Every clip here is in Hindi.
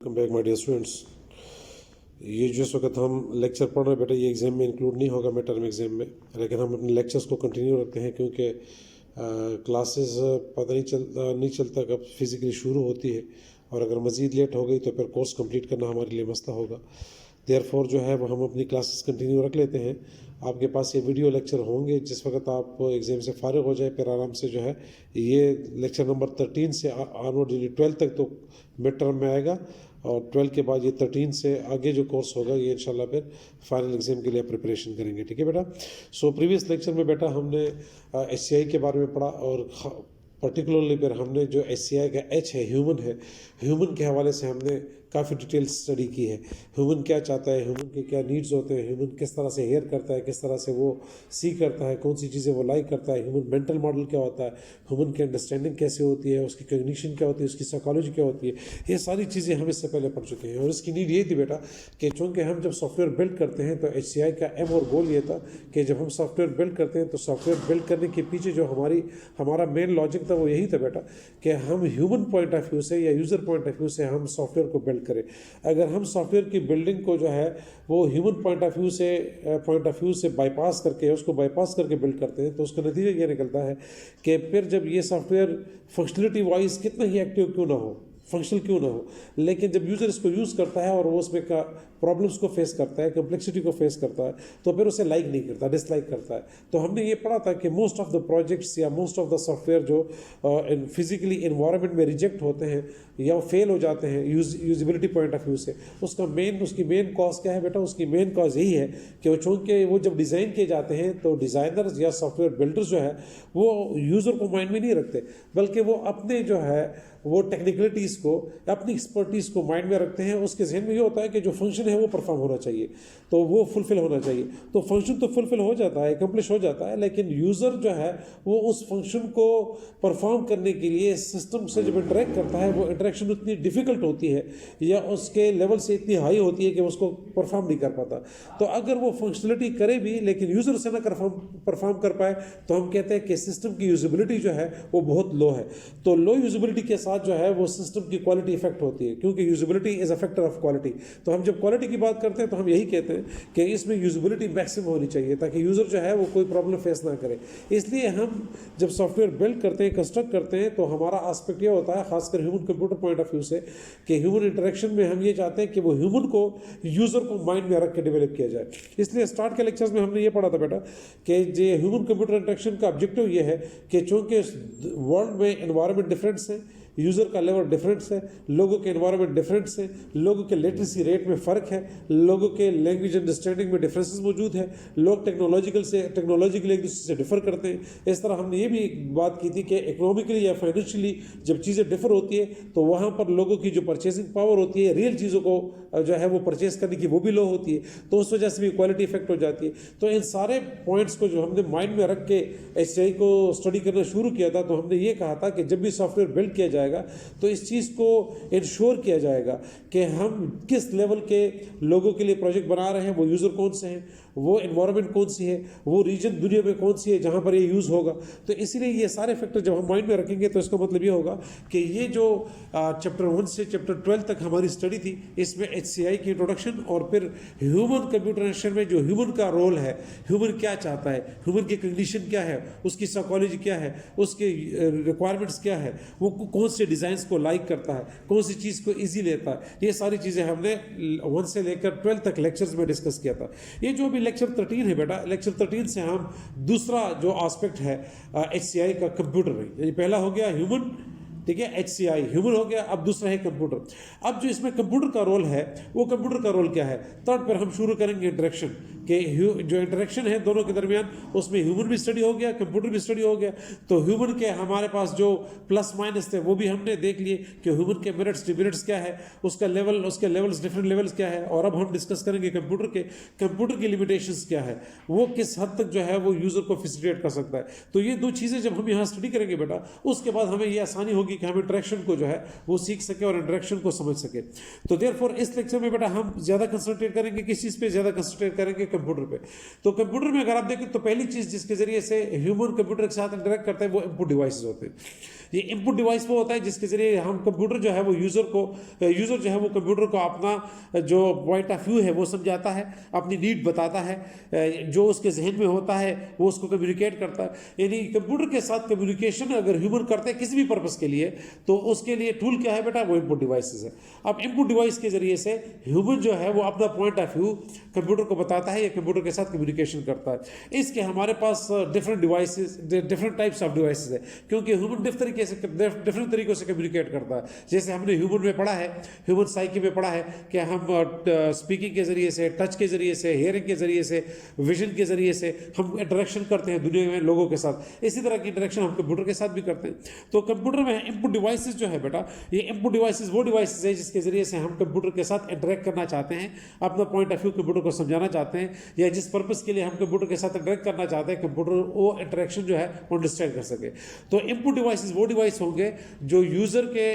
Welcome back my dear students. ये जिस वक्त हम लेक्चर पढ़ रहे हैं बेटा, ये एग्ज़ाम में इंक्लूड नहीं होगा मिड टर्म एग्ज़ाम में, लेकिन हम अपने लेक्चर्स को कंटिन्यू रखते हैं क्योंकि क्लासेस पता नहीं चलता कब फिज़िकली शुरू होती है, और अगर मज़ीद लेट हो गई तो फिर कोर्स कंप्लीट करना हमारे लिए मसला होगा। देयरफॉर जो है वो हम अपनी क्लासेस कंटिन्यू रख लेते हैं। आपके पास ये वीडियो लेक्चर होंगे जिस वक्त आप एग्ज़ाम से फारिग हो जाए, फिर आराम से जो है ये लेक्चर नंबर 13 से ऑनवर्ड 12 तक तो मिड टर्म में आएगा, और 12 के बाद ये 13 से आगे जो कोर्स होगा ये इंशाल्लाह फिर फाइनल एग्ज़ाम के लिए प्रिपरेशन करेंगे। ठीक है बेटा। सो प्रीवियस लेक्चर में बेटा हमने SCI के बारे में पढ़ा, और पर्टिकुलरली फिर हमने जो SCI का H है, ह्यूमन के हवाले से हमने काफ़ी डिटेल स्टडी की है। ह्यूमन क्या चाहता है, ह्यूमन के क्या नीड्स होते हैं, ह्यूमन किस तरह से हेयर करता है, किस तरह से वो सी करता है, कौन सी चीज़ें वो लाइक करता है, ह्यूमन मेंटल मॉडल क्या होता है, ह्यूमन की अंडरस्टैंडिंग कैसे होती है, उसकी कॉग्निशन क्या होती है, उसकी साइकोलॉजी क्या होती है, ये सारी चीज़ें हम इससे पहले पढ़ चुके हैं। और इसकी नीड ये थी बेटा कि चूँकि हम जब सॉफ्टवेयर बिल्ड करते हैं तो HCI का एम और गोल ये था कि जब हम सॉफ्टवेयर बिल्ड करते हैं तो सॉफ्टवेयर बिल्ड करने के पीछे जो हमारा मेन लॉजिक था वो यही था बेटा कि हम ह्यूमन पॉइंट ऑफ व्यू से या यूज़र पॉइंट ऑफ व्यू से हम सॉफ्टवेयर को बिल्ड करें। अगर हम सॉफ्टवेयर की बिल्डिंग को जो है वो ह्यूमन पॉइंट ऑफ व्यू से बाईपास करके बिल्ड करते हैं तो उसका नतीजा ये निकलता है कि फिर जब ये सॉफ्टवेयर फंक्शनलिटी वाइज कितना ही एक्टिव क्यों ना हो, फंक्शनल क्यों ना हो, लेकिन जब यूज़र इसको यूज़ करता है और वो उसमें का प्रॉब्लम्स को फेस करता है, कम्प्लेक्सिटी को फेस करता है, तो फिर उसे लाइक नहीं करता, डिसलाइक करता है। तो हमने ये पढ़ा था कि मोस्ट ऑफ द प्रोजेक्ट्स या मोस्ट ऑफ द सॉफ्टवेयर जो फिजिकली इन्वायरमेंट में रिजेक्ट होते हैं या फेल हो जाते हैं यूजिबिलिटी पॉइंट ऑफ व्यू से, उसकी मेन कॉज क्या है बेटा? उसकी मेन कॉज यही है कि चूँकि वो जब डिज़ाइन किए जाते हैं तो डिज़ाइनर्स या सॉफ्टवेयर बिल्डर्स जो है वो यूज़र को माइंड में नहीं रखते, बल्कि वो अपने जो है वो टेक्निकलिटीज़ को, अपनी एक्सपर्टीज़ को माइंड में रखते हैं। उसके जहन में ये होता है कि जो फंक्शन है वो परफॉर्म होना चाहिए, तो वो फुलफिल होना चाहिए। तो फंक्शन तो फुलफिल हो जाता है, एकम्प्लिश हो जाता है, लेकिन यूज़र जो है वो उस फंक्शन को परफॉर्म करने के लिए सिस्टम से जब इंटरेक्ट करता है, वो इंटरेक्शन उतनी डिफ़िकल्ट होती है या उसके लेवल से इतनी हाई होती है कि उसको परफॉर्म नहीं कर पाता। तो अगर वो फंक्शनलिटी करे भी लेकिन यूज़र से ना परफॉर्म कर पाए तो हम कहते हैं कि सिस्टम की यूजिबिलिटी जो है वो बहुत लो है। तो लो यूजिबिलिटी के साथ जो है वो सिस्टम की क्वालिटी इफेक्ट होती है, क्योंकि usability is a factor of quality. तो हम जब क्वालिटी की बात करते हैं तो हम यही कहते हैं कि इसमें यूजिबिलिटी मैक्सिमम होनी चाहिए ताकि यूज़र जो है वो कोई प्रॉब्लम फेस ना करे। इसलिए हम जब सॉफ्टवेयर बिल्ड करते हैं, कंस्ट्रक्ट करते हैं, तो हमारा आस्पेक्ट ये होता है, खासकर human computer point of view से, कि ह्यूमन इंटरेक्शन में हम ये चाहते हैं कि वो ह्यूमन को यूज़र को माइंड में रख के डेवलप किया जाए। इसलिए स्टार्ट के लेक्चर्स में हमने ये पढ़ा था बेटा कि जो ह्यूमन कंप्यूटर इंटरेक्शन का ऑब्जेक्टिव ये है कि चूँकि वर्ल्ड में एनवायरनमेंट डिफरेंस है, यूज़र का लेवल डिफरेंस है, लोगों के एनवायरनमेंट डिफरेंस है, लोगों के लिटरेसी रेट में फ़र्क है, लोगों के लैंग्वेज अंडरस्टैंडिंग में डिफरेंसेस मौजूद है, लोग टेक्नोलॉजिकली एक दूसरे से डिफ़र करते हैं। इस तरह हमने ये भी एक बात की थी कि इकोनॉमिकली या फाइनेंशियली जब चीज़ें डिफ़र होती है तो वहाँ पर लोगों की जो परचेसिंग पावर होती है, रियल चीज़ों को जो है वो परचेस करने की, वो भी लो होती है, तो उस वजह से भी क्वालिटी इफेक्ट हो जाती है। तो इन सारे पॉइंट्स को जो हमने माइंड में रख के HCI को स्टडी करना शुरू किया था, तो हमने ये कहा था कि जब भी सॉफ्टवेयर बिल्ड किया जाएगा तो इस चीज़ को इंश्योर किया जाएगा कि हम किस लेवल के लोगों के लिए प्रोजेक्ट बना रहे हैं, वो यूज़र कौन से हैं, वो एनवायरनमेंट कौन सी है, वो रीजन दुनिया में कौन सी है जहाँ पर ये यूज़ होगा। तो इसीलिए ये सारे फैक्टर जब हम माइंड में रखेंगे तो इसका मतलब ये होगा कि ये जो चैप्टर 1 से चैप्टर 12 तक हमारी स्टडी थी, इसमें HCI की इंट्रोडक्शन और फिर ह्यूमन कंप्यूटर इंटरेक्शन में जो ह्यूमन का रोल है, ह्यूमन क्या चाहता है, ह्यूमन की कंडीशन क्या है, उसकी साइकोलॉजी क्या है, उसके रिक्वायरमेंट्स क्या है, वो कौन से डिज़ाइंस को लाइक करता है, कौन सी चीज़ को ईजी लेता है, ये सारी चीज़ें हमने 1 से लेकर 12 तक लेक्चर्स में डिस्कस किया था। ये जो भी लेक्चर 13 है बेटा, लेक्चर 13 से हम दूसरा जो एस्पेक्ट है HCI का कंप्यूटर है, ये पहला हो गया ह्यूमन, ठीक है, HCI ह्यूमन हो गया, अब दूसरा है कंप्यूटर। अब जो इसमें कंप्यूटर का रोल है, वो कंप्यूटर का रोल क्या है? थर्ड पर हम शुरू करेंगे इंटरेक्शन, कि जो इंटरेक्शन है दोनों के दरमियान, उसमें ह्यूमन भी स्टडी हो गया, कंप्यूटर भी स्टडी हो गया। तो ह्यूमन के हमारे पास जो प्लस माइनस थे वो भी हमने देख लिए कि ह्यूमन के मेरिट्स डिमेरिट्स क्या है, उसके लेवल्स डिफरेंट लेवल्स क्या है। और अब हम डिस्कस करेंगे कंप्यूटर की लिमिटेशंस क्या है, वो किस हद तक जो है वो यूज़र को फैसिलिटेट कर सकता है। तो ये दो चीज़ें जब हम यहाँ स्टडी करेंगे बेटा, उसके बाद हमें ये आसानी होगी होगी कि हम इंटरेक्शन को जो है वो सीख सके और इंटरेक्शन को समझ सके। तो देयरफॉर इस लेक्चर में बेटा हम ज़्यादा कंसंट्रेट करेंगे किस चीज़ पे, ज़्यादा कंसंट्रेट करेंगे कंप्यूटर पे। तो कंप्यूटर में अगर आप देखें तो पहली चीज़ जिसके जरिए से ह्यूमन कंप्यूटर के साथ इंटरेक्ट करते हैं वो इनपुट डिवाइसेस होते हैं। ये इनपुट डिवाइस वो होता है जिसके जरिए हम कंप्यूटर जो है वो यूज़र जो है वो कंप्यूटर को अपना जो पॉइंट ऑफ व्यू है वो समझाता है, अपनी नीड बताता है, जो उसके जहन में होता है वो उसको कम्युनिकेट करता है। यानी कंप्यूटर के साथ कम्युनिकेशन अगर ह्यूमन करते हैं किसी भी पर्पस के लिए तो उसके लिए टूल क्या है बेटा, वो इनपुट डिवाइसेस है। अब इनपुट डिवाइस के जरिए से ह्यूमन जो है वो अपना पॉइंट ऑफ व्यू कंप्यूटर को बताता है या कंप्यूटर के साथ कम्युनिकेशन करता है। इसके हमारे पास different devices, different types of devices है, क्योंकि ह्यूमन डिफरेंट तरीकों से कम्युनिकेट करता है। जैसे हमने ह्यूमन में पढ़ा है, ह्यूमन साइकी में पढ़ा है कि हम स्पीकिंग के जरिए से, टच के जरिए से, हियरिंग के जरिए से, विजन के जरिए से हम इंटरेक्शन करते हैं दुनिया में लोगों के साथ। इसी तरह की इंटरेक्शन हम कंप्यूटर के साथ भी करते हैं। तो कंप्यूटर में इनपुट डिवाइसेस जो है बेटा, ये इनपुट डिवाइसेस वो डिवाइसेस है जिसके जरिए से हम कंप्यूटर के साथ इंटरेक्ट करना चाहते हैं, अपना पॉइंट ऑफ व्यू कंप्यूटर को समझाना चाहते हैं, या जिस पर्पस के लिए हम कंप्यूटर के साथ इंटरेक्ट करना चाहते हैं कंप्यूटर वो इंटरेक्शन जो है वो अंडरस्टैंड कर सके। तो इनपुट डिवाइसेस वो डिवाइस होंगे जो यूजर के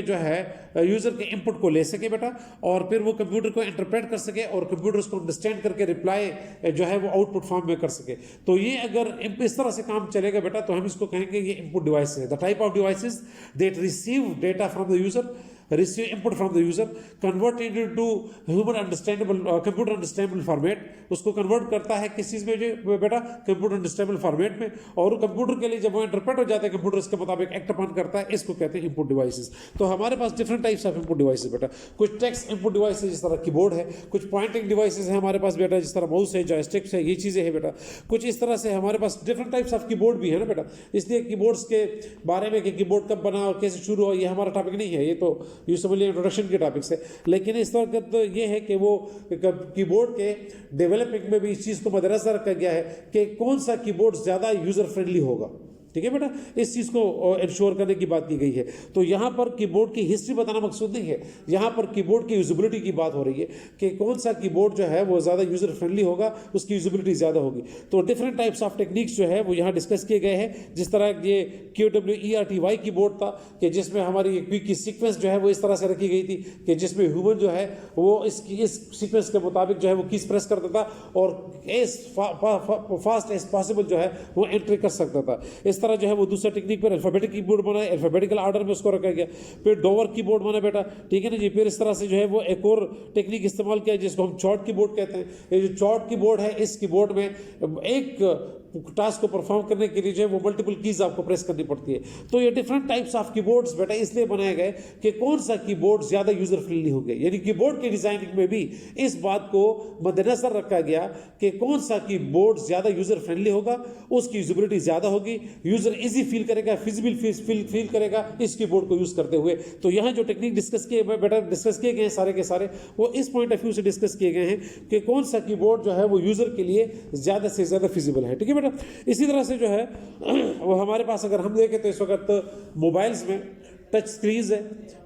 जो है यूजर के इनपुट को ले सके बेटा, और फिर वो कंप्यूटर को इंटरप्रेट कर सके और कंप्यूटर उसको अंडरस्टैंड करके रिप्लाई जो है वो आउटपुट फॉर्म में कर सके। तो ये अगर इस तरह से काम चलेगा बेटा तो हम इसको कहेंगे ये इनपुट डिवाइस है। The type of devices that receive data from the user, receive input from the user, convert it into human understandable computer understandable format, उसको कन्वर्ट करता है किस चीज़ में जो बेटा, कंप्यूटर अंडरस्टैंडेबल फॉर्मेट में, और कंप्यूटर के लिए जब वो इंटरप्रेट हो जाता है कंप्यूटर इसके मुताबिक एक्ट अपॉन करता है, इसको कहते हैं इनपुट डिवाइसेस। तो हमारे पास different types of input devices बेटा, कुछ टेक्स्ट इनपुट डिवाइसेस जिस तरह कीबोर्ड है, कुछ पॉइंटिंग डिवाइसेस है हमारे पास बेटा जिस तरह माउस है, जॉयस्टिक्स है, ये चीज़ें हैं बेटा। कुछ इस तरह से हमारे पास डिफरेंट टाइप्स ऑफ कीबोर्ड भी है ना बेटा, इसलिए कीबोर्ड्स के बारे में कि कीबोर्ड कब बना और कैसे शुरू हुआ ये हमारा टॉपिक नहीं है, ये तो यूँ समझ लिया इंट्रोडक्शन के टॉपिक से। लेकिन इस तरह का तो ये है कि वो कीबोर्ड के डेवलपिंग में भी इस चीज़ को मद्देनजर रखा गया है कि कौन सा कीबोर्ड ज़्यादा यूज़र फ्रेंडली होगा। ठीक है बेटा, इस चीज़ को इंश्योर करने की बात की गई है। तो यहाँ पर कीबोर्ड की हिस्ट्री बताना मकसूद नहीं है, यहाँ पर कीबोर्ड की यूजिबिलिटी की बात हो रही है कि कौन सा कीबोर्ड जो है वो ज़्यादा यूज़र फ्रेंडली होगा, उसकी यूजिबिलिटी ज़्यादा होगी। तो डिफरेंट टाइप्स ऑफ टेक्निक्स जो है वो यहाँ डिस्कस किए गए हैं। जिस तरह ये QWERTY कीबोर्ड था कि जिसमें हमारी क्विक की सीक्वेंस जो है वो इस तरह से रखी गई थी कि जिसमें ह्यूमन जो है वो इस सीक्वेंस के मुताबिक जो है वो कीज प्रेस करता था और एज फास्ट एज पॉसिबल जो है वो एंट्री कर सकता था। इस तरह जो है वो दूसरा टेक्निक पर अल्फाबेटिक कीबोर्ड बना, अल्फाबेटिकल ऑर्डर में उसको रखा गया। फिर डोवर कीबोर्ड बना बेटा, ठीक है ना जी। फिर इस तरह से जो है वो एक और टेक्निक इस्तेमाल किया जिसको हम चॉट कीबोर्ड कहते हैं। ये जो चॉट कीबोर्ड है, इस कीबोर्ड में एक टास्क को परफॉर्म करने के लिए जो है वो मल्टीपल कीज आपको प्रेस करनी पड़ती है। तो ये डिफरेंट टाइप्स ऑफ कीबोर्ड्स बेटा इसलिए बनाए गए कि कौन सा कीबोर्ड ज़्यादा यूज़र फ्रेंडली होंगे, यानी कीबोर्ड की डिज़ाइनिंग में भी इस बात को मद्देनजर रखा गया कि कौन सा कीबोर्ड ज़्यादा यूज़र फ्रेंडली होगा, उसकी यूजिबिलिटी ज़्यादा होगी, यूज़र इजी फील करेगा, फिजिबल फील करेगा इस कीबोर्ड को यूज़ करते हुए। तो यहाँ जो टेक्निक डिस्कस किए गए हैं सारे के सारे वो इस पॉइंट ऑफ व्यू से डिस्कस किए गए हैं कि कौन सा कीबोर्ड जो है वो यूज़र के लिए ज़्यादा से ज़्यादा फिजिबल है। ठीक है बेटा, इसी तरह से जो है वो हमारे पास अगर हम देखें तो इस वक्त मोबाइल्स में टच स्क्रीन है,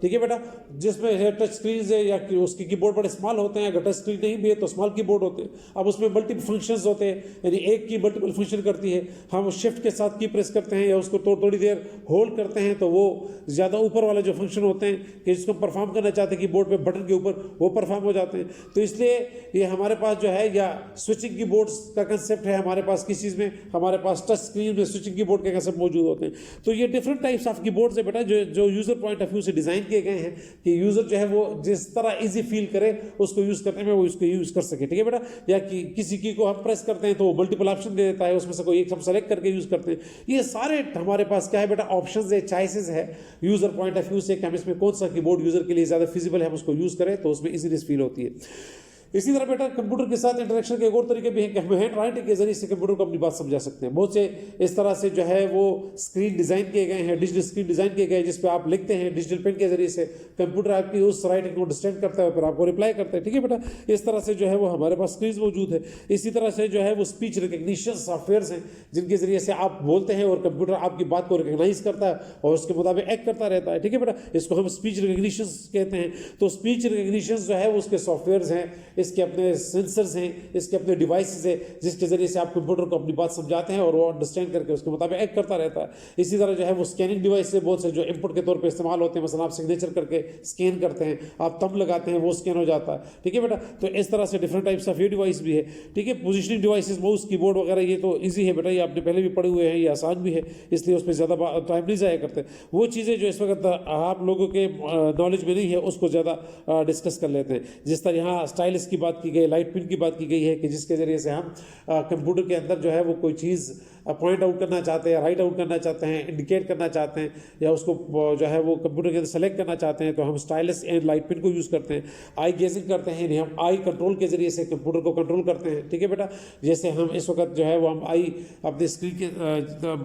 ठीक है बेटा, जिसमें टच स्क्रीन है या उसके कीबोर्ड बड़े स्मॉल होते हैं, अगर टच स्क्रीन नहीं भी है तो स्मॉल कीबोर्ड होते हैं। अब उसमें मल्टीपल फंक्शंस होते हैं, यानी एक की मल्टीपल फंक्शन करती है। हम शिफ्ट के साथ की प्रेस करते हैं या उसको थोड़ी देर होल्ड करते हैं तो वो ज़्यादा ऊपर वाले जो फंक्शन होते हैं कि जिसको परफॉर्म करना चाहते हैं कीबोर्ड पे बटन के ऊपर, वो परफॉर्म हो जाते हैं। तो इसलिए ये हमारे पास जो है या स्विचिंग कीबोर्ड्स का कंसेप्ट है हमारे पास, किस चीज़ में हमारे पास टच स्क्रीन में स्विचिंग कीबोर्ड के कंसेप्ट मौजूद होते हैं। तो ये डिफरेंट टाइप्स ऑफ कीबोर्ड्स है बेटा जो यूज़र पॉइंट ऑफ व्यू से डिज़ाइन किए गए हैं कि यूज़र जो है वो जिस तरह इजी फील करे उसको यूज़ करने में वो इसको यूज़ कर सके। ठीक है बेटा, या कि किसी की को हम प्रेस करते हैं तो वो मल्टीपल ऑप्शन दे देता है, उसमें से कोई एक हम सेलेक्ट करके यूज़ करते हैं। ये सारे हमारे पास क्या है बेटा, ऑप्शंस है, चॉइसेस है यूज़र पॉइंट ऑफ व्यू से कि हम इसमें कौन सा कीबोर्ड यूज़र के लिए ज़्यादा फिजिबल है हम उसको यूज़ करें तो उसमें इजीनेस फील होती है। इसी तरह बेटा कंप्यूटर के साथ इंटरेक्शन के एक और तरीके भी हैं कि हम हैंड राइटिंग के जरिए से कंप्यूटर को अपनी बात समझा सकते हैं। बहुत से इस तरह से जो है वो स्क्रीन डिज़ाइन किए गए हैं, डिजिटल स्क्रीन डिज़ाइन किए गए हैं जिस पे आप लिखते हैं, डिजिटल पेन के जरिए से कंप्यूटर आपकी उस राइटिंग को अंडरस्टैंड करता है फिर आपको रिप्लाई करता है। ठीक है बेटा, इस तरह से जो है वो हमारे पास स्क्रीन मौजूद है। इसी तरह से जो है वो स्पीच रिकग्निशन सॉफ्टवेयर हैं जिनके जरिए से आप बोलते हैं और कंप्यूटर आपकी बात को रिकग्नाइज करता है और उसके मुताबिक एक्ट करता रहता है। ठीक है बेटा, इसको हम स्पीच रिकग्निशन कहते हैं। तो स्पीच रिकग्निशन जो है उसके सॉफ्टवेयर हैं, इसके अपने सेंसर्स हैं, इसके अपने डिवाइसेस है, जिसके जरिए से आप कंप्यूटर को अपनी बात समझाते हैं और वो अंडरस्टैंड करके उसके मुताबिक एक्ट करता रहता है। इसी तरह जो है वो स्कैनिंग डिवाइस से बहुत से जो इनपुट के तौर पे इस्तेमाल होते हैं, मसलन आप सिग्नेचर करके स्कैन करते हैं, आप तब लगाते हैं, वो स्कैन हो जाता है, ठीक है बेटा। तो इस तरह से डिफरेंट टाइप्स ऑफ ये डिवाइस भी है, ठीक है। पोजिशनिंग डिवाइसेस, माउस, कीबोर्ड वगैरह, ये तो ईजी है बेटा, ये आपने पहले भी पढ़े हुए हैं, ये आसान भी है, इसलिए उस पर ज़्यादा टाइम नहीं ज़ाया करते। वो चीज़ें जो इस वक्त आप लोगों के नॉलेज में नहीं है उसको ज़्यादा डिस्कस कर लेते हैं। जिस तरह यहाँ स्टाइलस की बात की गई, लाइट पिन की बात की गई है कि जिसके ज़रिए से हम कंप्यूटर के अंदर जो है वो कोई चीज़ पॉइंट आउट करना चाहते हैं, राइट आउट करना चाहते हैं, इंडिकेट करना चाहते हैं, या उसको जो है वो कंप्यूटर के अंदर सेलेक्ट करना चाहते हैं, तो हम स्टाइलस एंड लाइट पिन को यूज़ करते हैं। आई गेजिंग करते हैं, यानी हम आई कंट्रोल के जरिए से कंप्यूटर को कंट्रोल करते हैं, ठीक है बेटा। जैसे हम इस वक्त जो है वो हम आई अपने स्क्रीन के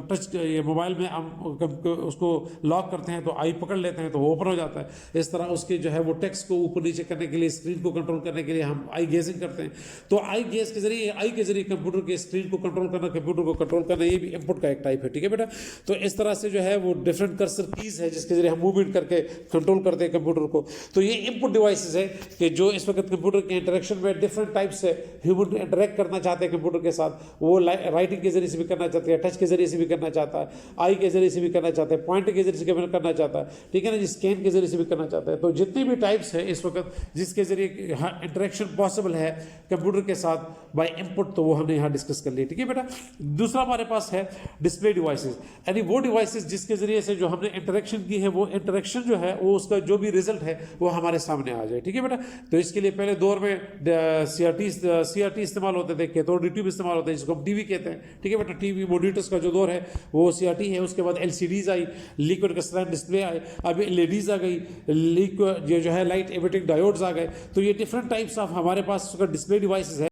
टच ये मोबाइल में हम उसको लॉक करते हैं तो आई पकड़ लेते हैं तो वो ओपन हो जाता है। इस तरह उसके जो है वो टेक्स्ट को ऊपर नीचे करने के लिए, स्क्रीन को कंट्रोल करने के लिए हम आई गेजिंग करते हैं। तो आई गेज के जरिए, आई के जरिए कंप्यूटर के स्क्रीन को कंट्रोल करना, कंप्यूटर को कंट्रोल करना, ये भी इनपुट का एक टाइप है, ठीक है बेटा। तो इस तरह से जो है वो डिफरेंट कर्सर कीज है जिसके जरिए हम मूवमेंट करके कंट्रोल करते हैं कंप्यूटर को। तो ये इनपुट डिवाइसेस है कि जो इस वक्त कंप्यूटर के इंटरेक्शन में डिफरेंट टाइप से ह्यूमन इंटरेक्ट करना चाहते हैं कंप्यूटर के साथ। वो राइटिंग के जरिए से भी करना चाहते हैं, टच के जरिए से भी करना चाहता है, आई के जरिए से भी करना चाहते हैं, पॉइंट के जरिए से करना चाहता है, ठीक है ना जी, स्कैन के जरिए से भी करना चाहता है। तो जितनी भी टाइप्स है इस वक्त जिसके जरिए इंटरेक्शन पॉसिबल है कंप्यूटर के साथ बाय इनपुट, तो वो हमने यहाँ डिस्कस कर लिया, ठीक है बेटा। दूसरा हमारे पास है डिस्प्ले डिवाइसेस, यानी वो डिवाइसेस जिसके जरिए से जो हमने इंटरेक्शन की है, वो इंटरेक्शन जो है वो उसका जो भी रिजल्ट है वो हमारे सामने आ जाए, ठीक है बेटा। तो इसके लिए पहले दौर में सीआरटी इस्तेमाल होते थे, कैथोड ट्यूब इस्तेमाल होते हैं जिसको हम टीवी कहते हैं, ठीक है बेटा। टीवी मॉनिटर्स का जो दौर है वो सीआरटी है। उसके बाद एलसीडीज आई, लिक्विड क्रिस्टलाइन डिस्प्ले आए, अभी एलईडीज आ गई, लिक्विड जो है लाइट एमिटिंग डायोड्स आ गए। तो ये डिफरेंट टाइप्स ऑफ हमारे पास डिस्प्ले डिवाइसेस है।